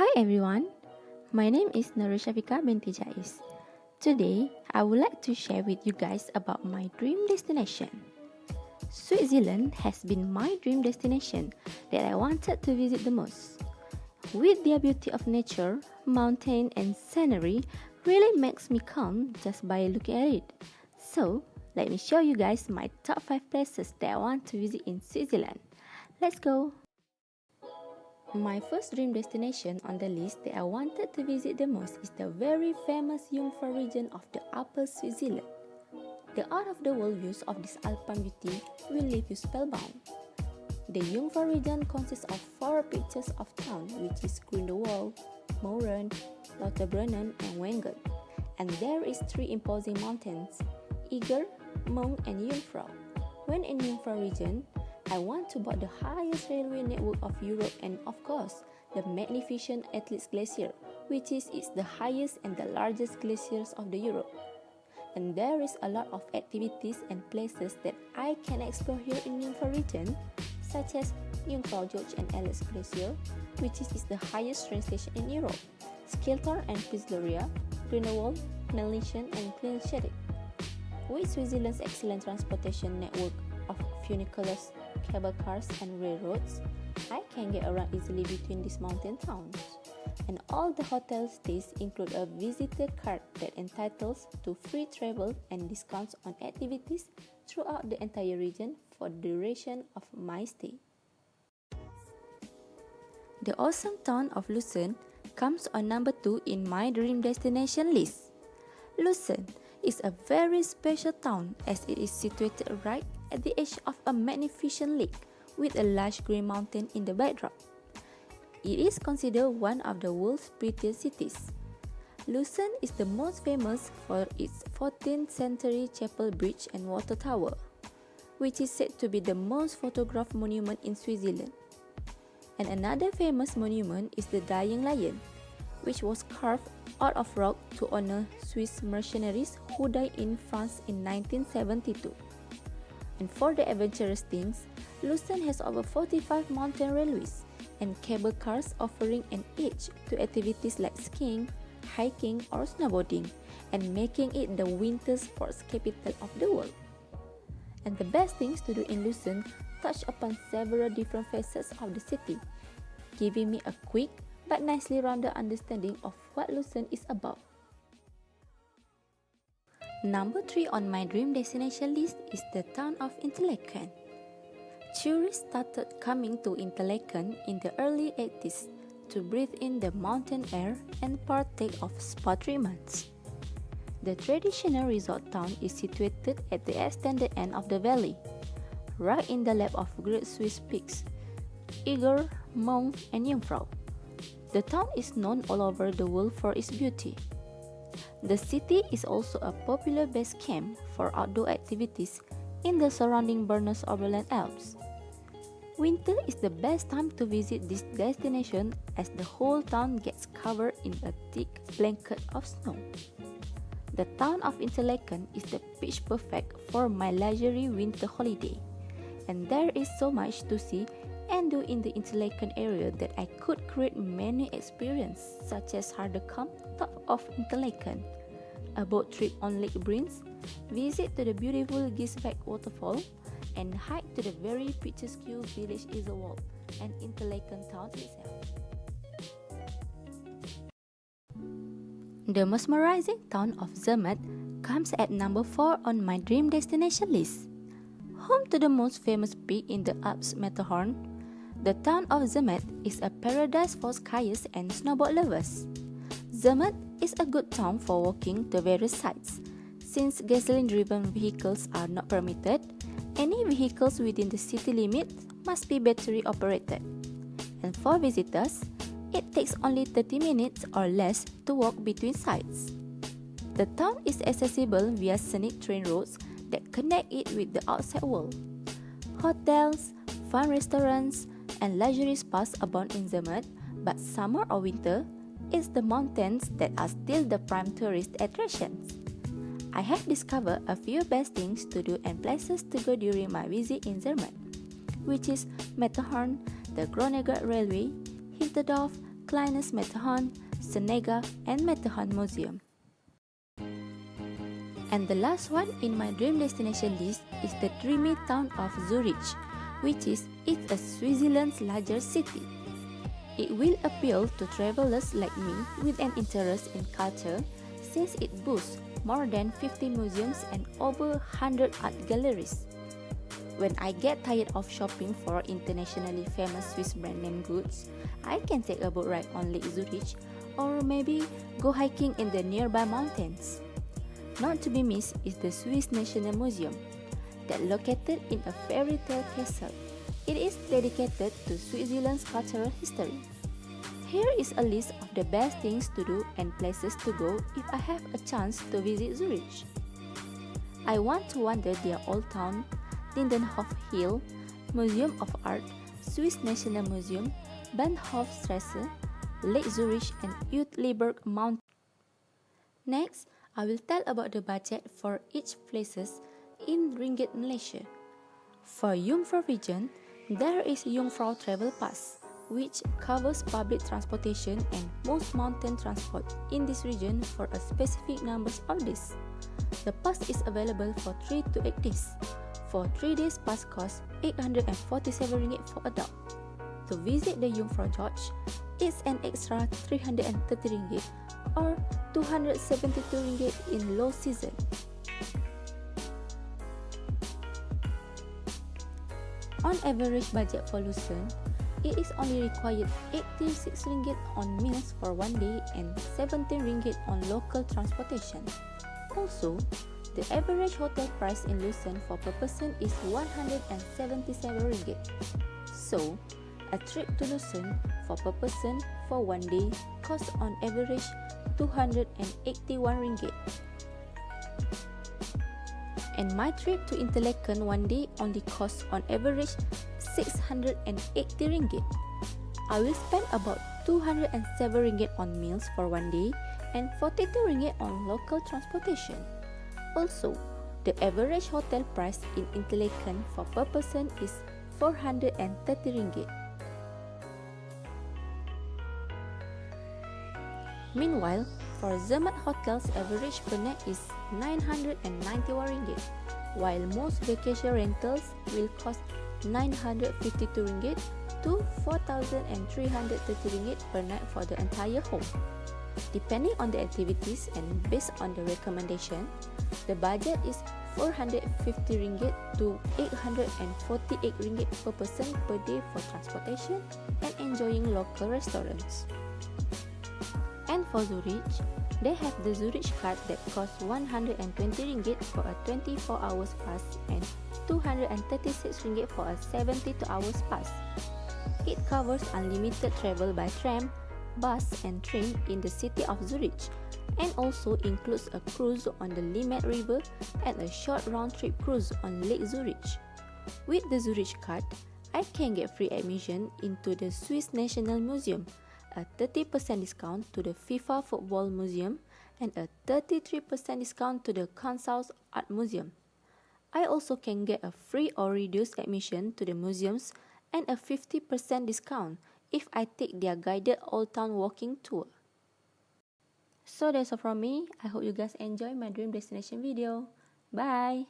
Hi everyone, my name is Nurushafika binti Jais. Today, I would like to share with you guys about my dream destination. Switzerland has been my dream destination that I wanted to visit the most. With their beauty of nature, mountain and scenery really makes me calm just by looking at it. So, let me show you guys my top 5 places that I want to visit in Switzerland. Let's go! My first dream destination on the list that I wanted to visit the most is the very famous Jungfrau region of the Upper Switzerland. The out-of-the-world views of this Alpine beauty will leave you spellbound. The Jungfrau region consists of 4 pictures of town, which is Grindelwald, Mauren, Lauterbrunnen and Wengen. And there is 3 imposing mountains, Eger, Möng and Jungfrau. When in Jungfrau region, I want to board the highest railway network of Europe and of course, the magnificent Atlas Glacier, which is the highest and the largest glaciers of the Europe. And there is a lot of activities and places that I can explore here in Jungfrau region, such as Jungfrau Joch and Atlas Glacier, which is the highest train station in Europe, Skiltar and Pitzloria, Grindelwald, Melnischen and Kleinstedek. With Switzerland's excellent transportation network of funiculars, cable cars and railroads, I can get around easily between these mountain towns. And all the hotel stays include a visitor card that entitles to free travel and discounts on activities throughout the entire region for the duration of my stay. The awesome town of Lucerne comes on number 2 in my dream destination list. Lucerne is a very special town as it is situated right at the edge of a magnificent lake with a large green mountain in the backdrop. It is considered one of the world's prettiest cities. Lucerne is the most famous for its 14th century chapel bridge and water tower, which is said to be the most photographed monument in Switzerland. And another famous monument is the Dying Lion, which was carved out of rock to honor Swiss mercenaries who died in France in 1972. And for the adventurous things, Lucerne has over 45 mountain railways and cable cars offering an edge to activities like skiing, hiking or snowboarding, and making it the winter sports capital of the world. And the best things to do in Lucerne touch upon several different facets of the city, giving me a quick but nicely rounded understanding of what Lucerne is about. Number 3 on my dream destination list is the town of Interlaken. Tourists started coming to Interlaken in the early 80s to breathe in the mountain air and partake of spa treatments. The traditional resort town is situated at the extended end of the valley, right in the lap of great Swiss peaks, Eger, Möng and Jungfrau. The town is known all over the world for its beauty. The city is also a popular base camp for outdoor activities in the surrounding Berners Oberland Alps. Winter is the best time to visit this destination as the whole town gets covered in a thick blanket of snow. The town of Interlaken is the pitch perfect for my leisurely winter holiday, and there is so much to see and do in the Interlaken area that I could create many experiences such as Hardekamp, top of Interlaken, a boat trip on Lake Brins, visit to the beautiful Gisbeck waterfall, and hike to the very picturesque village Iserwald and Interlaken town itself. The mesmerizing town of Zermatt comes at number 4 on my dream destination list. Home to the most famous peak in the Alps, Matterhorn, the town of Zermatt is a paradise for skiers and snowboard lovers. Zermatt is a good town for walking to various sites. Since gasoline-driven vehicles are not permitted, any vehicles within the city limits must be battery operated. And for visitors, it takes only 30 minutes or less to walk between sites. The town is accessible via scenic train roads that connect it with the outside world. Hotels, fun restaurants, and luxury spas abound in Zermatt, but summer or winter, it's the mountains that are still the prime tourist attractions. I have discovered a few best things to do and places to go during my visit in Zermatt, which is Matterhorn, the Groningen Railway, Hinterdorf, Kleines Matterhorn, Senega, and Matterhorn Museum. And the last one in my dream destination list is the dreamy town of Zurich, which is Switzerland's largest city. It will appeal to travelers like me with an interest in culture, since it boasts more than 50 museums and over 100 art galleries. When I get tired of shopping for internationally famous Swiss brand name goods, I can take a boat ride on Lake Zurich or maybe go hiking in the nearby mountains. Not to be missed is the Swiss National Museum, that located in a fairy tale castle. It is dedicated to Switzerland's cultural history. Here is a list of the best things to do and places to go if I have a chance to visit Zurich. I want to wander their old town, Lindenhof Hill, Museum of Art, Swiss National Museum, Bahnhofstrasse, Lake Zurich, and Uetliberg Mountain. Next, I will tell about the budget for each places in Ringgit Malaysia. For Jungfrau region, there is Jungfrau Travel Pass, which covers public transportation and most mountain transport in this region for a specific number of days. The pass is available for 3 to 8 days. For 3 days, pass costs RM847 for adult. To visit the Jungfrau Gorge, it's an extra RM330 or RM272 in low season. On average budget for Lucerne, it is only required RM86 on meals for 1 day and RM17 on local transportation. Also, the average hotel price in Lucerne for per person is RM177. So, a trip to Lucerne for per person for 1 day costs on average RM281. And my trip to Interlaken 1 day only costs on average RM680. I will spend about RM207 on meals for 1 day and RM42 on local transportation. Also, the average hotel price in Interlaken for per person is RM430. Meanwhile, for Zermatt Hotel's average per night is RM991, while most vacation rentals will cost RM952 to RM4,330 per night for the entire home. Depending on the activities and based on the recommendation, the budget is RM450 to RM848 per person per day for transportation and enjoying local restaurants. And for Zurich, they have the Zurich card that costs RM120 for a 24 hours pass and RM236 for a 72 hours pass. It covers unlimited travel by tram, bus, and train in the city of Zurich, and also includes a cruise on the Limmat River and a short round-trip cruise on Lake Zurich. With the Zurich card, I can get free admission into the Swiss National Museum, a 30% discount to the FIFA Football Museum, and a 33% discount to the Kunsthaus Art Museum. I also can get a free or reduced admission to the museums and a 50% discount if I take their guided Old Town walking tour. So that's all from me. I hope you guys enjoy my dream destination video. Bye!